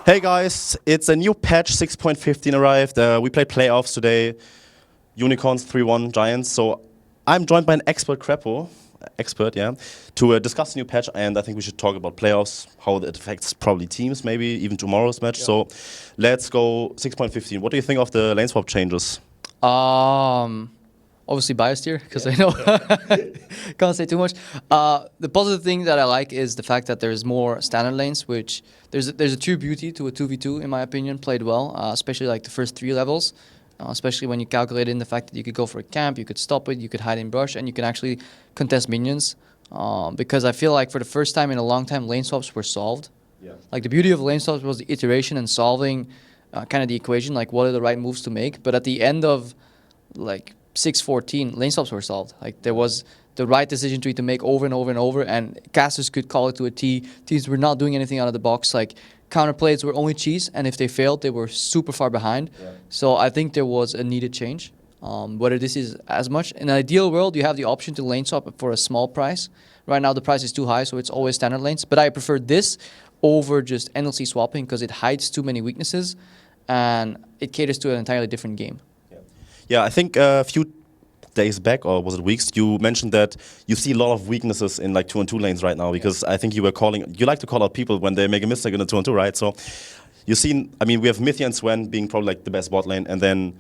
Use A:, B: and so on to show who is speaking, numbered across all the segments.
A: Hey guys, it's a new patch 6.15 arrived. We played playoffs today. Unicorns 3-1 Giants. So I'm joined by an expert, Krepo, to discuss the new patch. And I think we should talk about playoffs, how it affects probably teams, maybe even tomorrow's match. So let's go 6.15. What do you think of the lane swap changes?
B: Obviously biased here because I know can't say too much. The positive thing that I like is the fact that there's more standard lanes, which there's a true beauty to a 2v2 in my opinion, played well, especially like the first 3 levels, especially when you calculate in the fact that you could go for a camp, you could stop it, you could hide in brush, and you can actually contest minions. Because I feel like for the first time in a long time, lane swaps were solved. Yeah. Like the beauty of lane swaps was the iteration and solving kind of the equation, like what are the right moves to make. But at the end of like 6.14, lane swaps were solved. Like there was the right decision tree to make over and over and over, and casters could call it to a T. Teams were not doing anything out of the box. Like counterplays were only cheese, and if they failed, they were super far behind. Yeah. So I think there was a needed change. Whether this is as much in an ideal world, you have the option to lane swap for a small price. Right now, the price is too high, so it's always standard lanes. But I prefer this over just endlessly swapping because it hides too many weaknesses, and it caters to an entirely different game.
A: Yeah, I think a few days back, or was it weeks, you mentioned that you see a lot of weaknesses in like 2-on-2 lanes right now, because I think you like to call out people when they make a mistake in a 2-on-2, right? So you've seen, I mean, we have Mithy and Sven being probably like the best bot lane, and then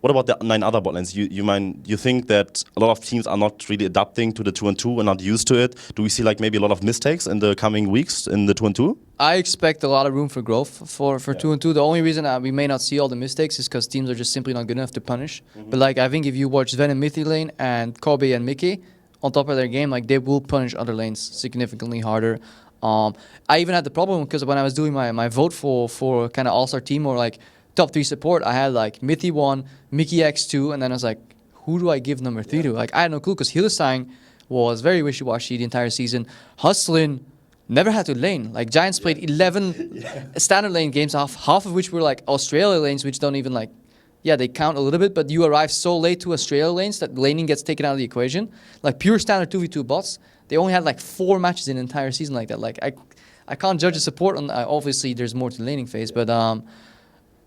A: what about the 9 other bot lanes? You think that a lot of teams are not really adapting to the 2-on-2 and not used to it? Do we see like maybe a lot of mistakes in the coming weeks in the 2-on-2?
B: I expect a lot of room for growth for 2-on-2. The only reason we may not see all the mistakes is because teams are just simply not good enough to punish. But like I think if you watch Sven and Mithy lane and Kobe and Mickey on top of their game, like they will punish other lanes significantly harder. I even had the problem because when I was doing my vote for kind of all-star team or like top 3 support, I had like Mithy 1, Mickey X2, and then I was like, who do I give number 3 to? Like I had no clue because Hildesheim was very wishy-washy the entire season. Hustlin never had to lane. Like Giants played 11 standard lane games, half of which were like Australia lanes, which don't even like, they count a little bit, but you arrive so late to Australia lanes that laning gets taken out of the equation. Like pure standard 2v2 bots, they only had like 4 matches in an entire season like that. Like I can't judge the support on. Obviously, there's more to the laning phase, but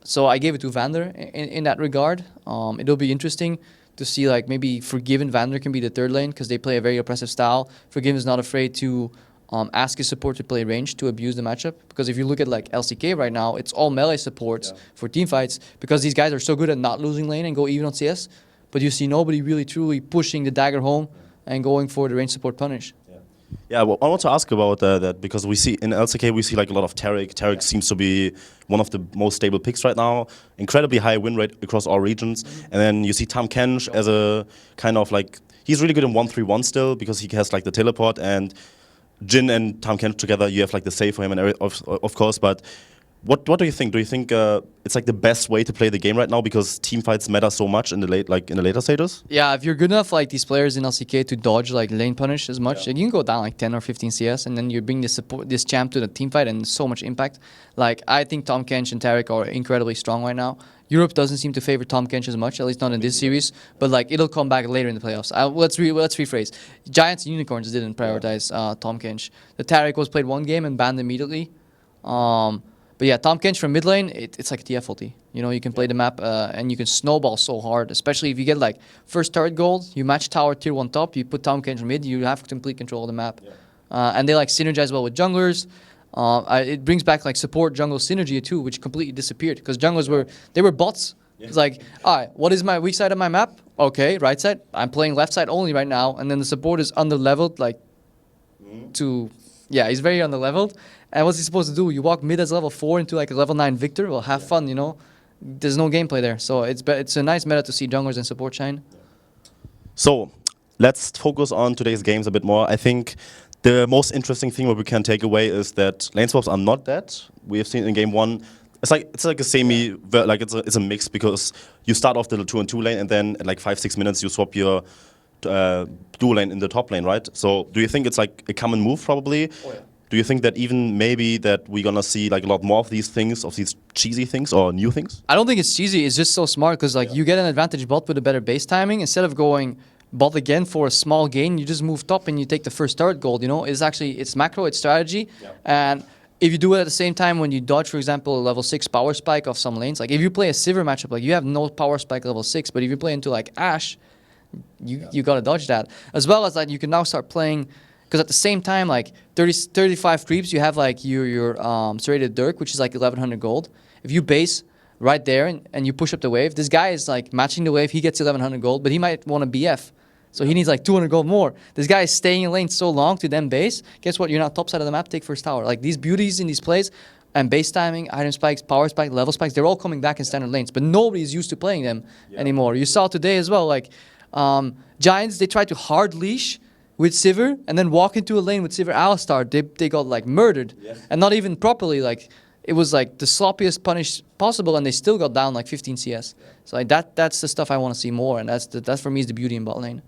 B: so I gave it to Vander in that regard. It'll be interesting to see like maybe Forgiven Vander can be the 3rd lane because they play a very oppressive style. Forgiven is not afraid to ask his support to play range to abuse the matchup. Because if you look at like LCK right now, it's all melee supports for team fights because these guys are so good at not losing lane and go even on CS. But you see nobody really truly pushing the dagger home and going for the range support punish.
A: Yeah, well, I want to ask about that because we see in LCK we see like a lot of Taric. Taric seems to be one of the most stable picks right now. Incredibly high win rate across all regions. And then you see Tam Kench as a kind of like, he's really good in 1-3-1 still because he has like the teleport, and Jin and Tam Kench together, you have like the save for him and of course. But what do you think? Do you think it's like the best way to play the game right now because team fights matter so much in the later stages?
B: Yeah, if you're good enough like these players in LCK to dodge like lane punish as much, you can go down like 10 or 15 CS, and then you bring this champ to the team fight and so much impact. Like I think Tam Kench and Taric are incredibly strong right now. Europe doesn't seem to favor Tam Kench as much, at least not in this series. But like it'll come back later in the playoffs. Let's rephrase. Giants and Unicorns didn't prioritize Tam Kench. The Taric was played 1 game and banned immediately. But yeah, Tam Kench from mid lane, it's like a TF ulti. You know, you can play the map and you can snowball so hard, especially if you get like first turret gold, you match tower tier 1 top, you put Tam Kench mid, you have complete control of the map. And they like synergize well with junglers. It brings back like support jungle synergy too, which completely disappeared because junglers were bots. It's like, all right, what is my weak side of my map? Okay, right side. I'm playing left side only right now, and then the support is under-leveled like he's very under-leveled. And what's he supposed to do? You walk mid as level 4 into like a level 9 Victor? Well, have fun, you know? There's no gameplay there. So it's a nice meta to see junglers and support shine.
A: So let's focus on today's games a bit more. I think the most interesting thing what we can take away is that lane swaps are not dead. We have seen in game 1, it's like a semi, like it's a mix because you start off the 2-on-2 lane and then at like 5-6 minutes you swap your dual lane in the top lane, right? So do you think it's like a common move probably? Oh, yeah. Do you think that even maybe that we're gonna see like a lot more of these things, of these cheesy things or new things?
B: I don't think it's cheesy. It's just so smart because like you get an advantage bot with a better base timing. Instead of going bot again for a small gain, you just move top and you take the first turret gold. You know, it's macro, it's strategy, and if you do it at the same time when you dodge, for example, a level 6 power spike of some lanes, like if you play a Sivir matchup, like you have no power spike level 6, but if you play into like Ashe, you gotta dodge that. As well as that, you can now start playing, because at the same time, like 35 creeps, you have like your serrated Dirk, which is like 1100 gold. If you base right there and you push up the wave, this guy is like matching the wave, he gets 1100 gold, but he might want a BF. So he needs like 200 gold more. This guy is staying in lane so long to then base. Guess what? You're not top side of the map, take first tower. Like these beauties in these plays and base timing, item spikes, power spike, level spikes, they're all coming back in standard lanes. But nobody's used to playing them anymore. You saw today as well, like Giants, they tried to hard leash with Sivir and then walk into a lane with Sivir Alistar. They got like murdered. And not even properly. Like it was like the sloppiest punish possible and they still got down like 15 CS. So like that's the stuff I want to see more, and that's for me is the beauty in bot lane.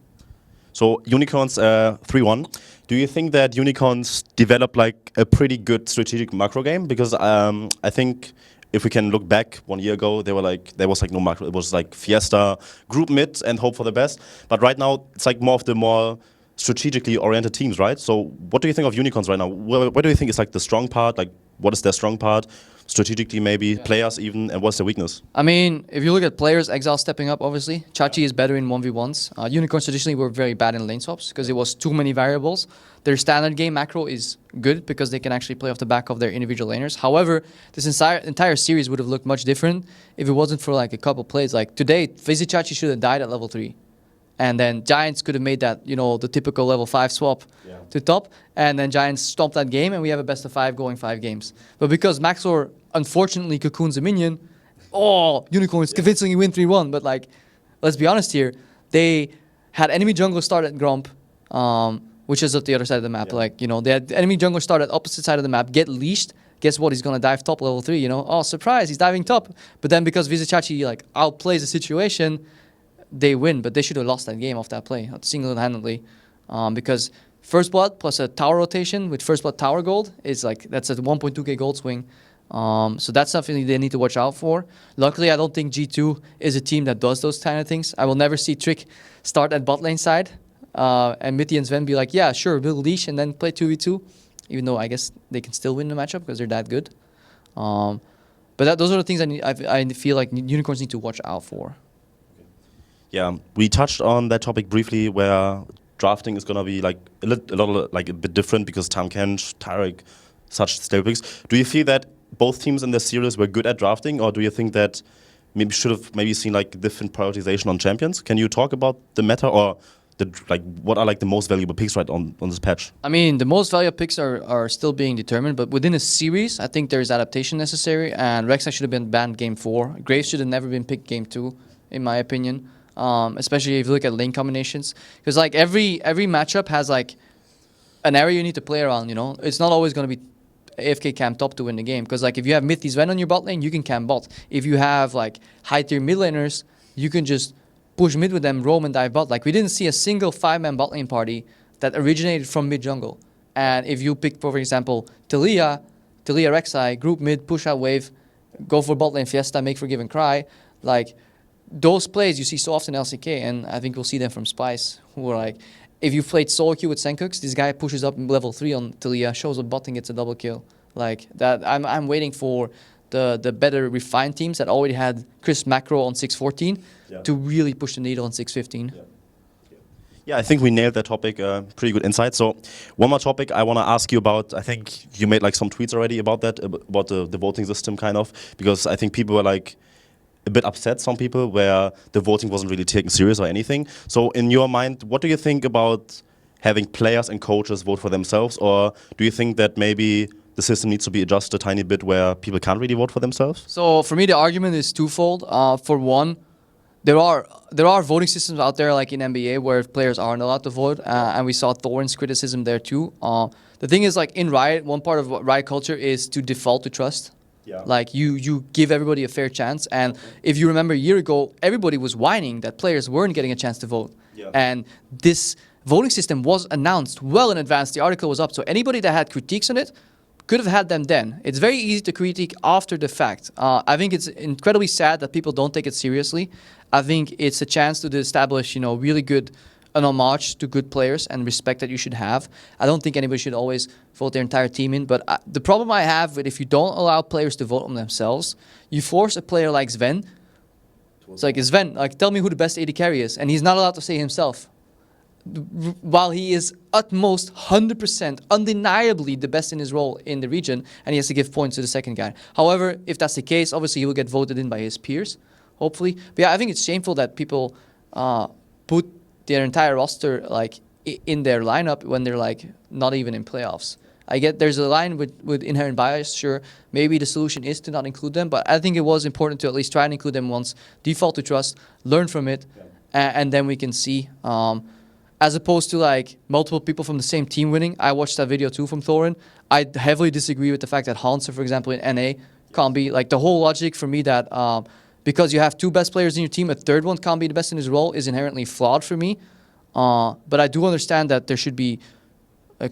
A: So Unicorns 3-1. Do you think that Unicorns developed like a pretty good strategic macro game? Because I think if we can look back 1 year ago, there was like no macro. It was like Fiesta, group mid, and hope for the best. But right now, it's like more of the more strategically oriented teams, right? So what do you think of Unicorns right now? Where do you think is like the strong part? Like what is their strong part? Strategically, maybe players even, and what's their weakness?
B: I mean, if you look at players, Exile stepping up, obviously. Chachi is better in 1v1s. Unicorns traditionally were very bad in lane swaps because it was too many variables. Their standard game macro is good because they can actually play off the back of their individual laners. However, this entire series would have looked much different if it wasn't for like a couple plays. Like today, Fizzy Chachi should have died at level 3. And then Giants could have made that, the typical level 5 swap to top. And then Giants stomped that game, and we have a best of 5 going 5 games. But because Maxor unfortunately cocoons a minion, Unicorns convincingly win 3-1. But like, let's be honest here, they had enemy jungle start at Gromp, which is at the other side of the map. Like, they had enemy jungle start at opposite side of the map, get leashed. Guess what? He's gonna dive top level 3. Oh, surprise! He's diving top. But then because Vizichachi like outplays the situation, they win, but they should have lost that game off that play single-handedly, because first blood plus a tower rotation with first blood tower gold is like that's a 1.2k gold swing. So that's something they need to watch out for. Luckily, I don't think G2 is a team that does those kind of things. I will never see Trick start at bot lane side and Mitty and Sven be like, yeah, sure, we'll leash and then play 2v2, even though I guess they can still win the matchup because they're that good. But those are the things I feel like Unicorns need to watch out for.
A: Yeah, we touched on that topic briefly, where drafting is gonna be like a bit different because Tam Kench, Tarek, such stable picks. Do you feel that both teams in the series were good at drafting, or do you think that maybe should have seen like different prioritization on champions? Can you talk about the meta or what are like the most valuable picks right on this patch?
B: I mean, the most valuable picks are still being determined, but within a series, I think there's adaptation necessary, and Rek'Sai should have been banned game 4. Graves should have never been picked game 2, in my opinion. Especially if you look at lane combinations, because like every matchup has like an area you need to play around. It's not always going to be AFK camp top to win the game, because like if you have Mythy Sven on your bot lane, you can camp bot. If you have like high tier mid laners, you can just push mid with them, roam and dive bot. Like we didn't see a single 5-man bot lane party that originated from mid jungle. And if you pick, for example, Talia Rek'Sai, group mid, push out wave, go for bot lane Fiesta, make forgive and cry, like those plays you see so often in LCK, and I think we'll see them from Spice, who are like, if you've played solo queue with Senkux, this guy pushes up level 3 on Talia, shows a bot and gets a double kill. Like that, I'm waiting for the better refined teams that already had crisp macro on 6.14 to really push the needle on 6.15.
A: Yeah, I think we nailed that topic. Pretty good insight. So one more topic I want to ask you about. I think you made like some tweets already about that, about the voting system kind of, because I think people were like a bit upset, some people, where the voting wasn't really taken serious or anything. So in your mind, what do you think about having players and coaches vote for themselves? Or do you think that maybe the system needs to be adjusted a tiny bit where people can't really vote for themselves?
B: So for me, the argument is twofold. For one, there are voting systems out there like in NBA where players aren't allowed to vote, and we saw Thorn's criticism there too. The thing is, like in Riot, one part of Riot culture is to default to trust. Like you give everybody a fair chance, and if you remember a year ago, everybody was whining that players weren't getting a chance to vote, and this voting system was announced well in advance. The article was up, so anybody that had critiques on it could have had them then. It's very easy to critique after the fact. I think it's incredibly sad that people don't take it seriously. I think it's a chance to establish, really good an homage to good players and respect that you should have. I don't think anybody should always vote their entire team in. But the problem I have with if you don't allow players to vote on themselves, you force a player like Sven. It's like, Sven, like, tell me who the best AD carry is. And he's not allowed to say himself. While he is utmost 100% undeniably the best in his role in the region, and he has to give points to the second guy. However, if that's the case, obviously he will get voted in by his peers, hopefully. But yeah, I think it's shameful that people put their entire roster like in their lineup when they're like not even in playoffs. I get there's a line with inherent bias, sure. Maybe the solution is to not include them, but I think it was important to at least try and include them once, default to trust, learn from it, and then we can see. As opposed to like multiple people from the same team winning. I watched that video too from Thorin. I heavily disagree with the fact that Hanser, for example, in NA can't be like the whole logic for me that because you have two best players in your team, a third one can't be the best in his role is inherently flawed for me. But I do understand that there should be an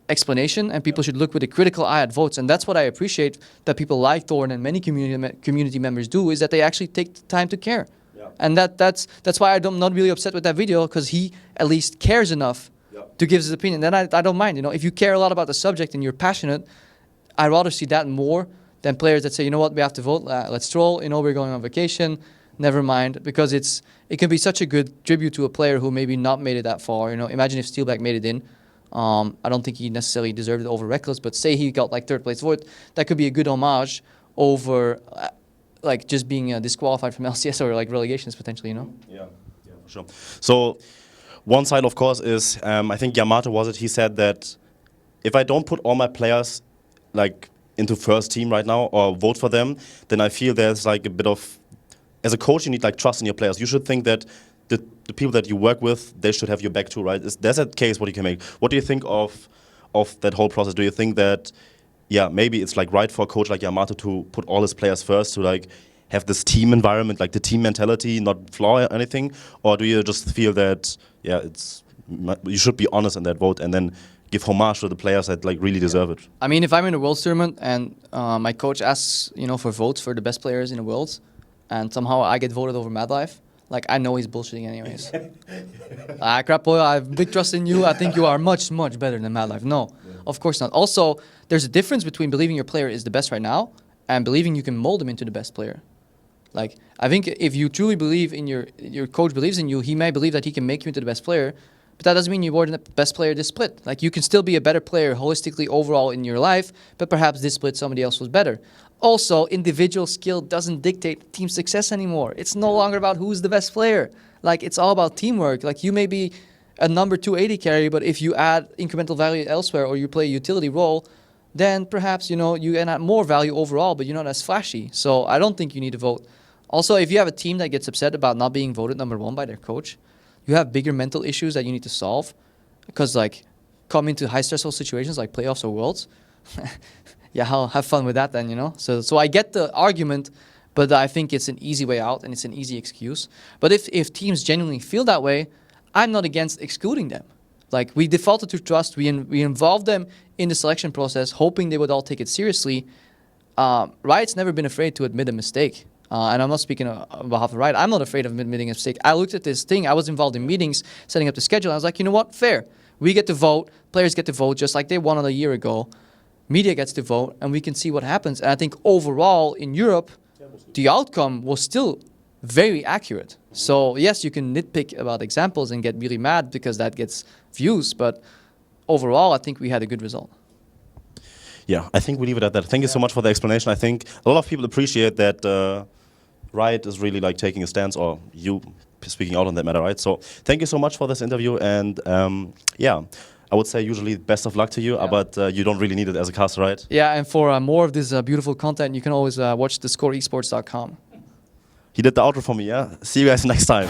B: explanation and people should look with a critical eye at votes. And that's what I appreciate that people like Thorin and many community members do, is that they actually take the time to care. And that's why I'm not really upset with that video, because he at least cares enough to give his opinion. Then I don't mind. You know, if you care a lot about the subject and you're passionate, I'd rather see that more than players that say, you know what, we have to vote. Let's stroll. You know, we're going on vacation. Never mind, because it can be such a good tribute to a player who maybe not made it that far. You know, imagine if Steelback made it in. I don't think he necessarily deserved it over Reckless, but say he got like third place vote, that could be a good homage over. Like just being disqualified from LCS or like relegations potentially, you know?
A: Yeah, for sure. So one side, of course, is I think Yamato was it. He said that if I don't put all my players like into first team right now or vote for them, then I feel there's like a bit of, as a coach, you need like trust in your players. You should think that the people that you work with, they should have your back too, right? There's a case what you can make. What do you think of that whole process? Do you think that? Yeah, maybe it's like right for a coach like Yamato to put all his players first, to like have this team environment, like the team mentality, not flaw or anything? Or do you just feel that, yeah, you should be honest in that vote and then give homage to the players that like really deserve it?
B: I mean, if I'm in a Worlds tournament and my coach asks, you know, for votes for the best players in the Worlds, and somehow I get voted over Madlife, like I know he's bullshitting anyways. Krepo, I have big trust in you. I think you are much, much better than Madlife. No, of course not. Also, there's a difference between believing your player is the best right now and believing you can mold him into the best player. Like, I think if you truly believe in your coach believes in you, he may believe that he can make you into the best player, but that doesn't mean you were the best player this split. Like, you can still be a better player holistically overall in your life, but perhaps this split somebody else was better. Also, individual skill doesn't dictate team success anymore. It's no longer about who's the best player. Like, it's all about teamwork. Like, you may be a number 2 AD carry, but if you add incremental value elsewhere or you play a utility role, then perhaps, you know, you can add more value overall, but you're not as flashy. So I don't think you need to vote. Also, if you have a team that gets upset about not being voted number 1 by their coach, you have bigger mental issues that you need to solve. Because, like, come into high stressful situations like playoffs or Worlds, yeah, I'll have fun with that then, you know? So I get the argument, but I think it's an easy way out and it's an easy excuse. But if teams genuinely feel that way, I'm not against excluding them. Like, we defaulted to trust, we involved them in the selection process, hoping they would all take it seriously. Riot's never been afraid to admit a mistake. And I'm not speaking on behalf of Riot. I'm not afraid of admitting a mistake. I looked at this thing. I was involved in meetings, setting up the schedule. I was like, you know what? Fair. We get to vote. Players get to vote just like they won a year ago. Media gets to vote, and we can see what happens. And I think overall in Europe, the outcome was still very accurate. So yes, you can nitpick about examples and get really mad because that gets views. But overall, I think we had a good result.
A: Yeah, I think we leave it at that. Thank you so much for the explanation. I think a lot of people appreciate that Riot is really like taking a stance, or you speaking out on that matter, right? So thank you so much for this interview, and yeah, I would say usually best of luck to you, but you don't really need it as a caster, right?
B: Yeah, and for more of this beautiful content, you can always watch theScore eSports.com.
A: He did the outro for me, yeah? See you guys next time.